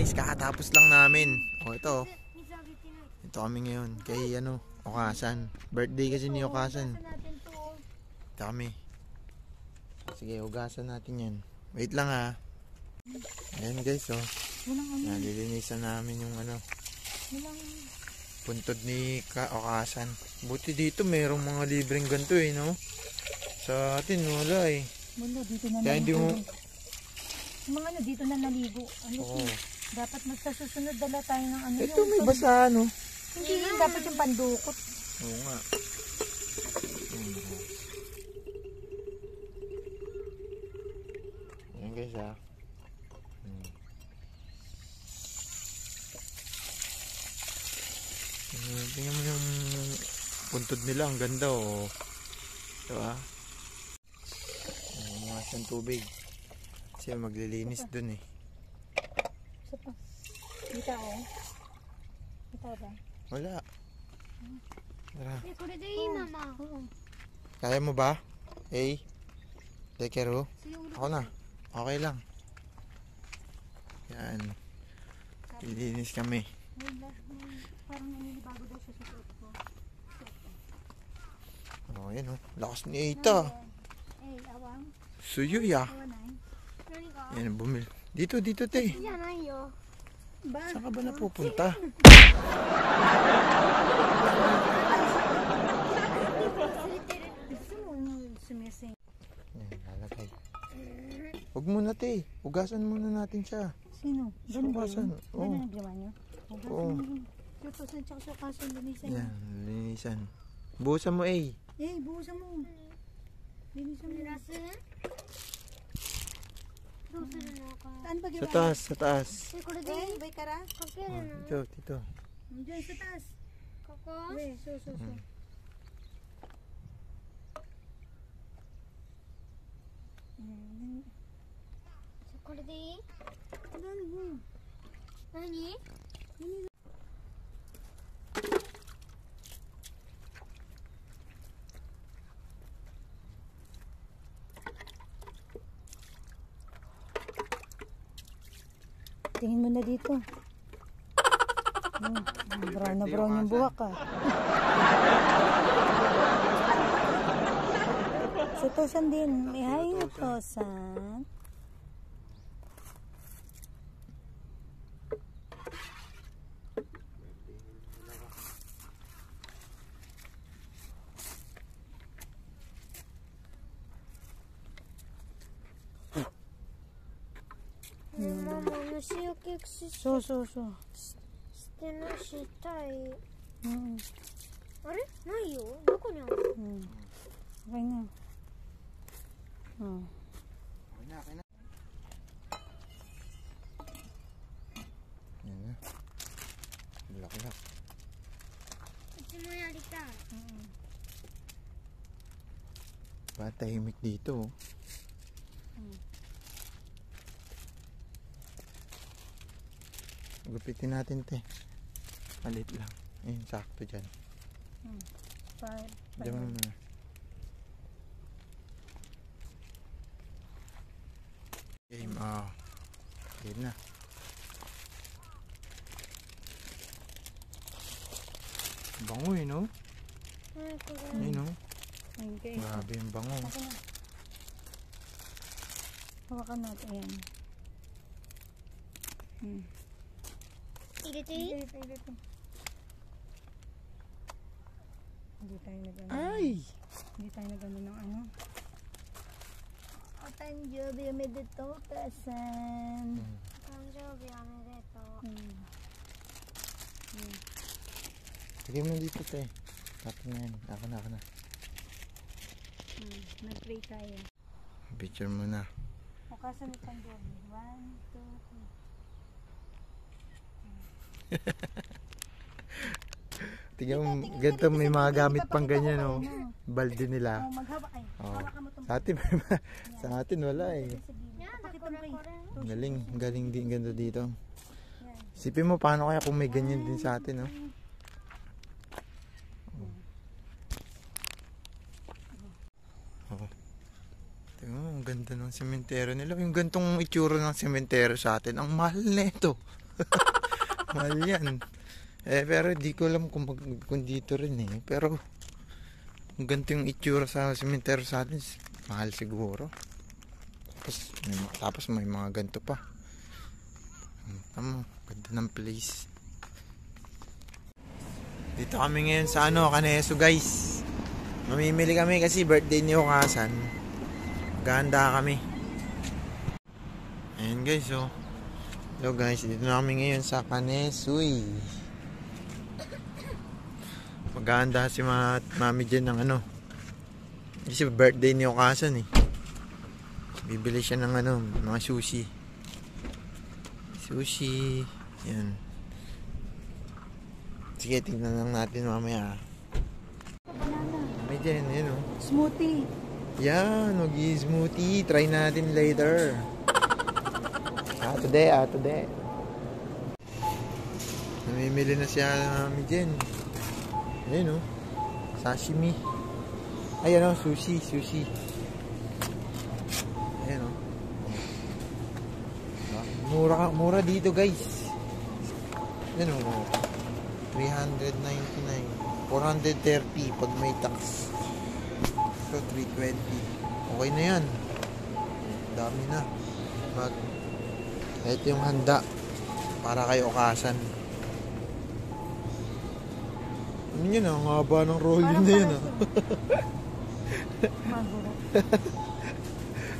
guys, kakatapos lang namin. O ito. Ito kami ngayon kay Okasan. Birthday kasi ni Okasan. Ito kami. Sige, hugasan natin yan. Wait lang ha. Ayan guys, oh. Nalilinisan namin yung puntod ni Okasan. Buti dito mayroong mga libreng ganito no? Sa atin wala Wala, dito na kaya hindi mo... Mga dito na naligo. Dapat magsasusunod dala tayo ng Ito may basa Hindi yun, dapat yung pandukot. Oo nga. Ayan guys ha. Tingnan mo yung puntod nila, ang ganda Ito ha. Mga siyang tubig. Kasi maglilinis dun Isa pa. Kita Kita ba? Wala. Tara. Mama. Kaya mo ba? Dekero? Ako na. Okay lang. Yan. Lilinis kami. Parang naninibago daw siya sa suot ko. Yan lakas ni Eita. Awang. Suyo ya. Yan, bumili. Dito te. Saan ka ba napupunta? Yan, lalagay. Huwag muna te. Hugasan muna natin siya. Sino? Hugasan. Oo. Oo. Yan, linisan. Buhusan mo buhusan mo. Linisan mo. Sa taas. Dito. Diyan sa taas. So. Tingin mo na dito. Brown na brown yung buhak Sa tosan din. May hayo tosan.そうしてなしたい。あれないよ。どこにある？Okay na. Okay na. Yan na. Laki-laki. うちもやりたい。Patahimik dito. Gupitin natin te. Malit lang. Ayun, sakto dyan. Diyan mo muna. Game, ayun na. Bango no? Ayun no? Grabe yung bango. Hawakan natin. Ayan.入れていい？Hindi tayo nag-ano. Ay! Hindi tayo nag-ano ng Otanjobi omedetou, Okasan. Otanjobi omedetou. Sige mo dito te. Tapos na yan. Ako na. Nag-pray tayo. Picture mo na. Okasan Otanjobi. 1, 2, 3. Tingnan mo, ganito may mga gamit pang ganyan balde nila. Sa atin wala Galing din ganda dito. Sipin mo paano kaya kung may ganyan din sa atin Tingnan mo, ang ganda ng sementeryo nila. Yung gantong itsura ng sementeryo sa atin, ang mahal na ito. Mahal yan. Pero di ko alam kung dito rin eh. Pero kung ganito yung itsura sa cemetery sa atin, mahal siguro. Tapos may mga ganito pa. Ganda ng place. Dito kami ngayon sa Caneso guys. Mamimili kami kasi birthday ni Okasan. Ganda kami. Ayan guys, oh. Hello guys, dito na kami ngayon sa Canesoy. Maganda si mami dyan ng kasi birthday ni Okasan eh. Bibili siya ng mga sushi. Sushi. Yan. Sige, tingnan lang natin mamaya. May dyan, yun oh. Smoothie. Yan, smoothie. Try natin later. Today. Namimili na siya namin dyan. Ayun oh. Sashimi. Ayan oh, sushi. Ayan oh. Mura dito guys. Ayan oh. 399. 430 pag may tax. So 320. Okay na yan. Dami na. Ito yung handa para kay Okasan. Ano yun ah? Ang haba ng rolyo na yun ah.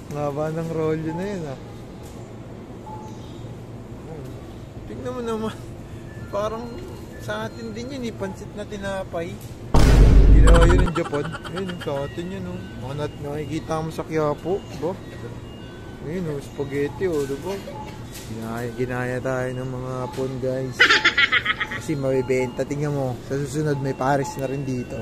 Ang haba ng rolyo na yun ah. Tignan mo naman. Parang sa atin din yun eh. Pansit na tinapay. Ginawa yun ng Japan. Ayun, sa atin yun oh. Nakikita mo sa Quiapo. Diba? Ayun oh, spaghetti oh. Diba? Ginaya tayo ng mga hapon guys. Kasi mabibenta. Tingnan mo. Sa susunod may Paris na rin dito.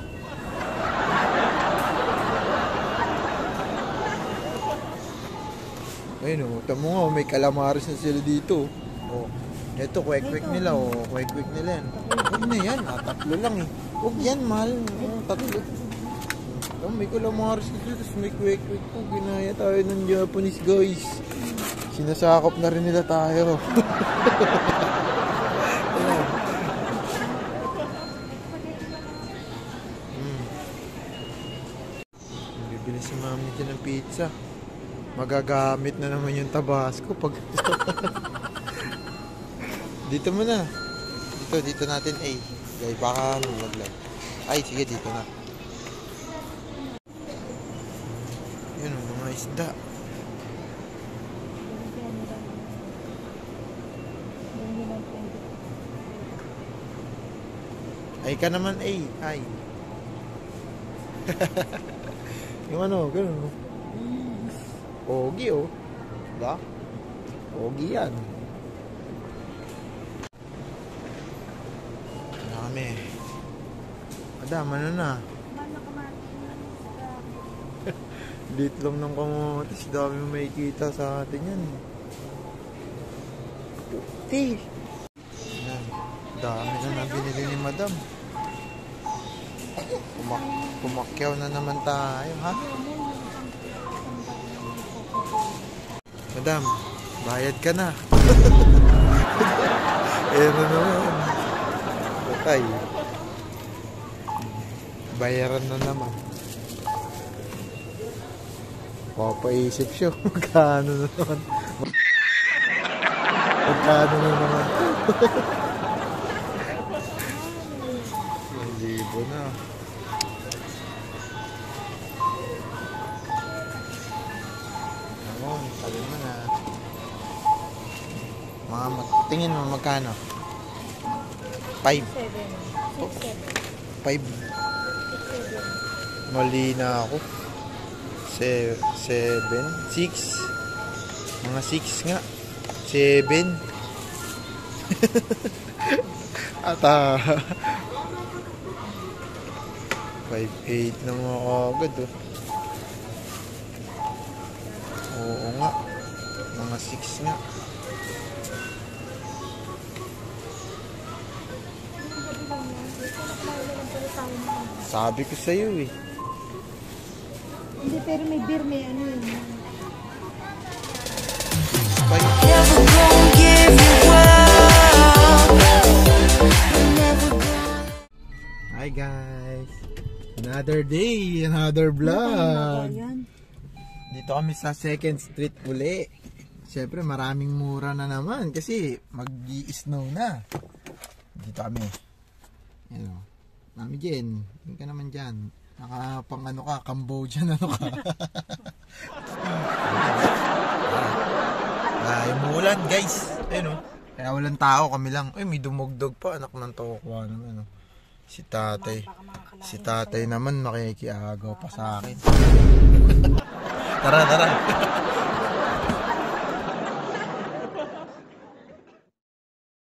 Ayun oh. Tamo nga may calamares na sila dito. Oh. Ito, kwek-kwek nila, oh. Kwek-kwek nila yan. Huwag na yan, tatlo lang eh. Huwag yan, mahal. Tatlo. May calamares dito, tapos may kwek-kwek po. Ginaya tayo ng Japanese, guys. Sinasakop na rin nila tayo. Bibili si mami dyan ng pizza. Magagamit na naman yung Tabasco pag... Dito muna. Dito natin A. Okay, baka malaglag. Ay, sige, dito na. Yun, mga isda. Ay ka naman A. Ay. Yung ganun. Pogi, oh. Diba? Pogi yan. Madam, ano na? Litlong ng kamotes. Dami mo may kita sa atin yan. Puti. Dami na nabinili ni madam. Pumakyaw na naman tayo, ha? Madam, bayad ka na. Ayan na naman. Okay. Bayaran na naman. Papaisip siya. Magkano na naman. Magkano na naman. 1,000 na. Ayun, sabi mo na. Tingin mo magkano? 5. 5. Mali na ako. 7, 6. Mga 6 nga. 7. At 5-8 na mga agad oh. Oo nga. Mga 6 nga. Sabi ko sa'yo eh. Hindi, pero may beer, may ano yun. Never gonna give you up. Another day, another vlog. Ayan. Dito kami sa 2nd Street uli. Siyempre maraming mura na naman kasi mag-i-snow na. Dito kami. Ayan o. Mami Jen, hindi ka naman dyan. Nakapang ano ka, Cambodian ano ka. Umuulan guys. Ayun o. Kaya walang tao, kami lang. Ay, may dumugdog pa, anak ng tokwa naman. Si tatay. Si tatay naman makikiagaw pa sa akin. Tara.